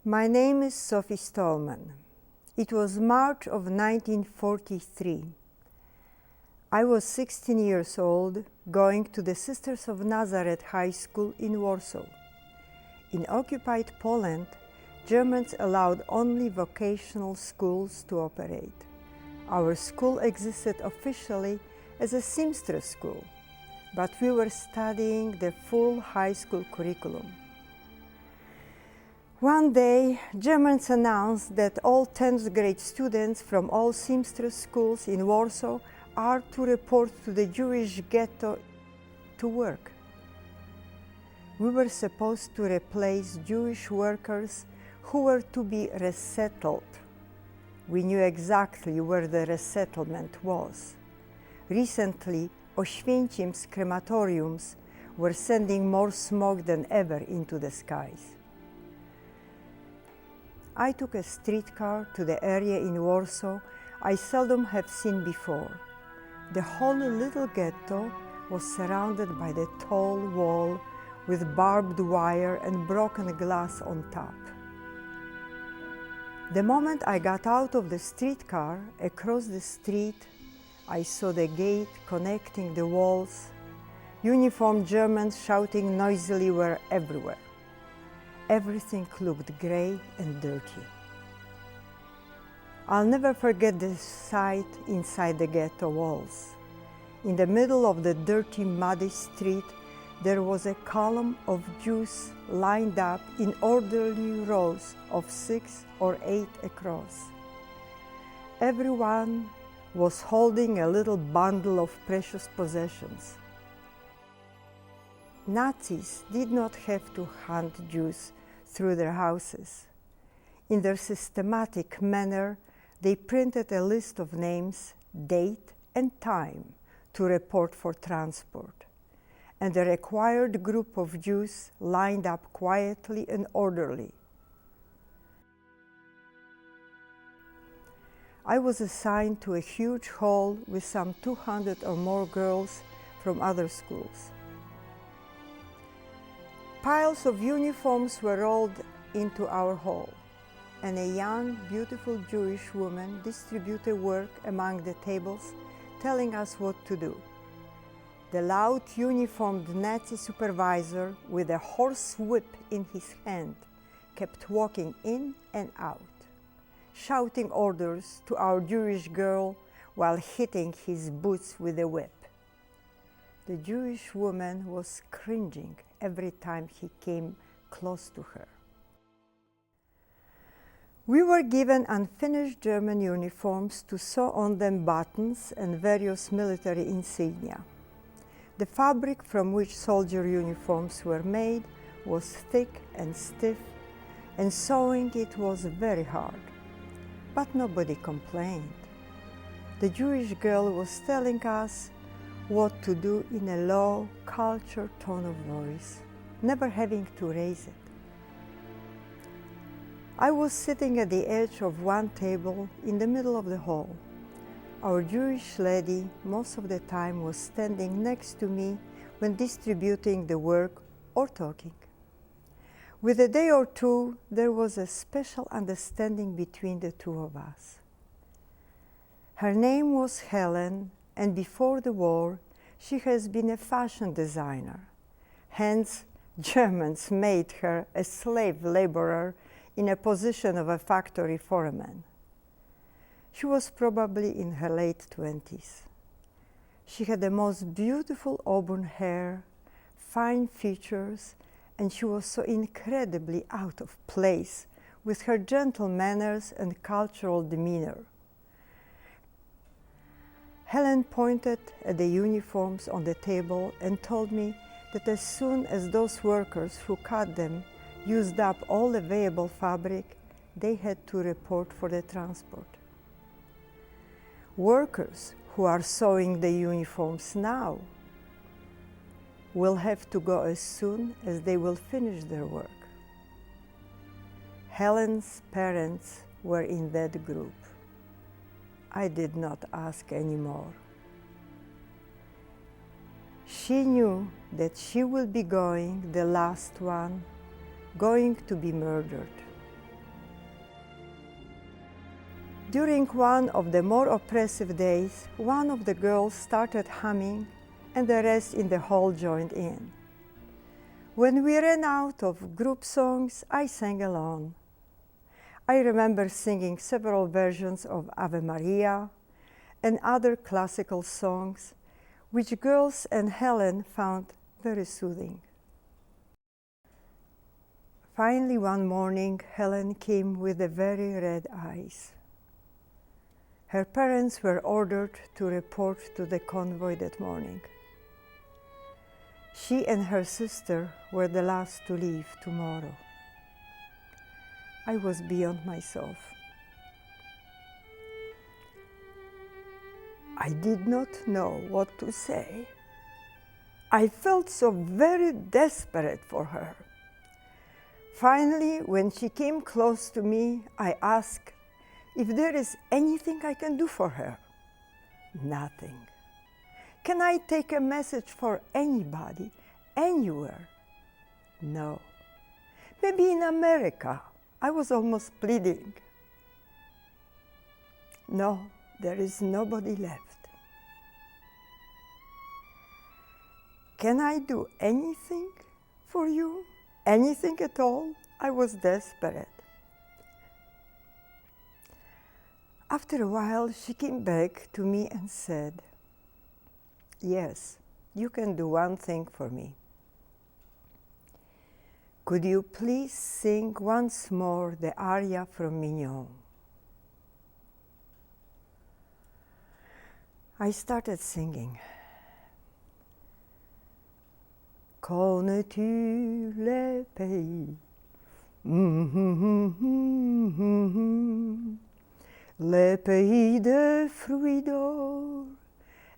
My name is Sophie Stallman. It was March of 1943. I was 16 years old, going to the Sisters of Nazareth High School in Warsaw. In occupied Poland, Germans allowed only vocational schools to operate. Our school existed officially as a seamstress school, but we were studying the full high school curriculum. One day, Germans announced that all 10th grade students from all seamstress schools in Warsaw are to report to the Jewish ghetto to work. We were supposed to replace Jewish workers who were to be resettled. We knew exactly where the resettlement was. Recently, Oświęcim's crematoriums were sending more smoke than ever into the skies. I took a streetcar to the area in Warsaw I seldom have seen before. The whole little ghetto was surrounded by the tall wall with barbed wire and broken glass on top. The moment I got out of the streetcar, across the street, I saw the gate connecting the walls. Uniformed Germans shouting noisily were everywhere. Everything looked gray and dirty. I'll never forget the sight inside the ghetto walls. In the middle of the dirty, muddy street, there was a column of Jews lined up in orderly rows of 6 or 8 across. Everyone was holding a little bundle of precious possessions. Nazis did not have to hunt Jews through their houses. In their systematic manner, they printed a list of names, date, and time to report for transport, and the required group of Jews lined up quietly and orderly. I was assigned to a huge hall with some 200 or more girls from other schools. Piles of uniforms were rolled into our hall, and a young, beautiful Jewish woman distributed work among the tables, telling us what to do. The loud, uniformed Nazi supervisor, with a horse whip in his hand, kept walking in and out, shouting orders to our Jewish girl while hitting his boots with the whip. The Jewish woman was cringing every time he came close to her. We were given unfinished German uniforms to sew on them buttons and various military insignia. The fabric from which soldier uniforms were made was thick and stiff, and sewing it was very hard. But nobody complained. The Jewish girl was telling us what to do in a low, cultured tone of voice, never having to raise it. I was sitting at the edge of one table in the middle of the hall. Our Jewish lady most of the time was standing next to me when distributing the work or talking. With a day or two, there was a special understanding between the two of us. Her name was Helen, and before the war, she has been a fashion designer. Hence, Germans made her a slave laborer in a position of a factory foreman. She was probably in her late 20s. She had the most beautiful auburn hair, fine features, and she was so incredibly out of place with her gentle manners and cultural demeanor. Helen pointed at the uniforms on the table and told me that as soon as those workers who cut them used up all available fabric, they had to report for the transport. Workers who are sewing the uniforms now will have to go as soon as they will finish their work. Helen's parents were in that group. I did not ask anymore. She knew that she would be going, the last one, going to be murdered. During one of the more oppressive days, one of the girls started humming and the rest in the hall joined in. When we ran out of group songs, I sang alone. I remember singing several versions of Ave Maria and other classical songs, which girls and Helen found very soothing. Finally, one morning, Helen came with the very red eyes. Her parents were ordered to report to the convoy that morning. She and her sister were the last to leave tomorrow. I was beyond myself. I did not know what to say. I felt so very desperate for her. Finally, when she came close to me, I asked if there is anything I can do for her. Nothing. Can I take a message for anybody, anywhere? No. Maybe in America. I was almost pleading. No, there is nobody left. Can I do anything for you? Anything at all? I was desperate. After a while, she came back to me and said, "Yes, you can do one thing for me. Could you please sing once more the aria from Mignon?" I started singing. Connais-tu les pays? Les pays de fruits d'or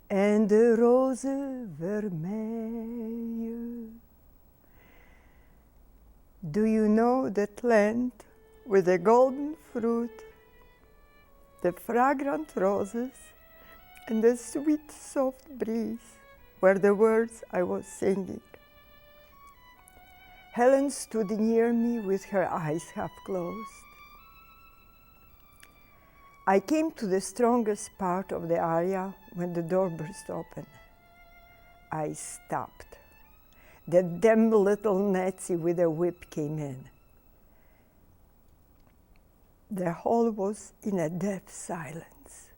and de roses vermeilles. Do you know that land with the golden fruit, the fragrant roses, and the sweet, soft breeze were the words I was singing? Helen stood near me with her eyes half closed. I came to the strongest part of the aria when the door burst open. I stopped. The damn little Nazi with a whip came in. The hall was in a deaf silence.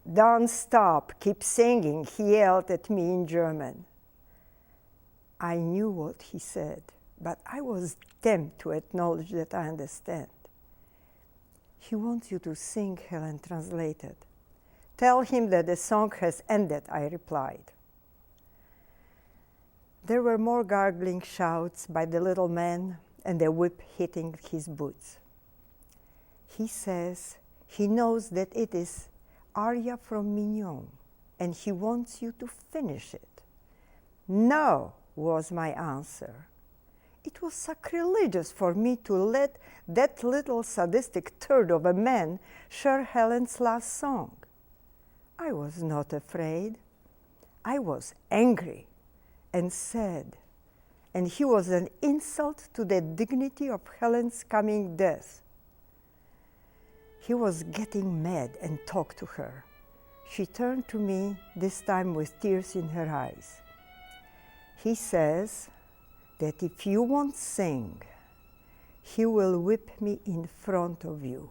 "Don't stop, keep singing," he yelled at me in German. I knew what he said, but I was damned to acknowledge that I understand. "He wants you to sing," Helen translated. "Tell him that the song has ended," I replied. There were more gargling shouts by the little man and the whip hitting his boots. He says he knows that it is aria from Mignon, and he wants you to finish it. "No," was my answer. It was sacrilegious for me to let that little sadistic turd of a man share Helen's last song. I was not afraid. I was angry and sad, and he was an insult to the dignity of Helen's coming death. He was getting mad and talked to her. She turned to me, this time with tears in her eyes. He says that if you won't sing, he will whip me in front of you.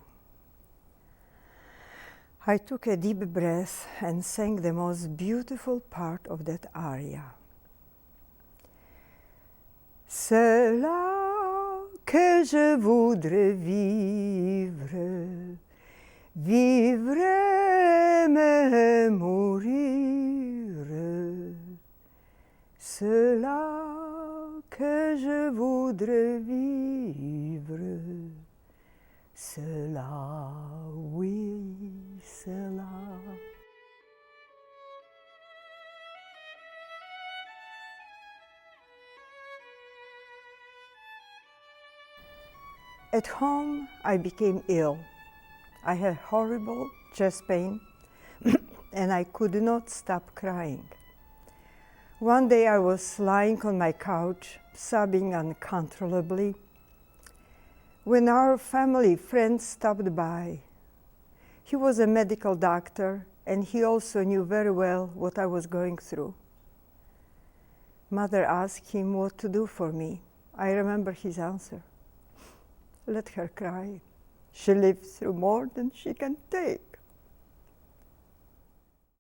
I took a deep breath and sang the most beautiful part of that aria. C'est là que je voudrais vivre, vivre, aimer, mourir. C'est là que je voudrais vivre, c'est là, oui, c'est là. At home, I became ill. I had horrible chest pain, and I could not stop crying. One day I was lying on my couch, sobbing uncontrollably, when our family friend stopped by. He was a medical doctor, and he also knew very well what I was going through. Mother asked him what to do for me. I remember his answer: "Let her cry. She lives through more than she can take."